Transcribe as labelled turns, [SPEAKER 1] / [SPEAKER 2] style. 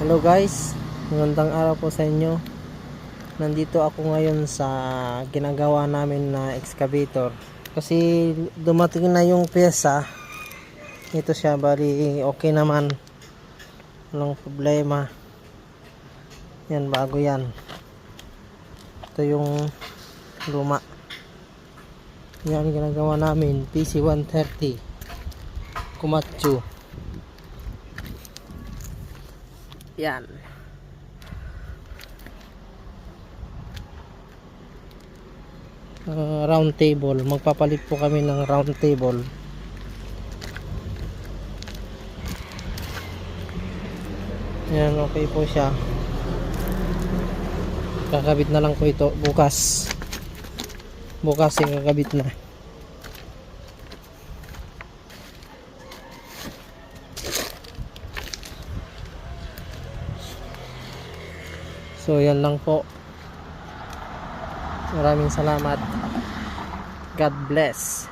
[SPEAKER 1] Hello guys, magandang araw po sa inyo. Nandito ako ngayon sa ginagawa namin na excavator. Kasi dumating na yung pyesa. Ito siya, bali okay naman. Walang problema. Yan, bago yan. Ito yung luma. Yan ginagawa namin, PC-130 Komatsu. Yan. Round table. Magpapalit po kami ng round table. Yan, okay po siya. Kakabit na lang po ito bukas. Bukas kakabit na. So yan lang po. Maraming salamat. God bless.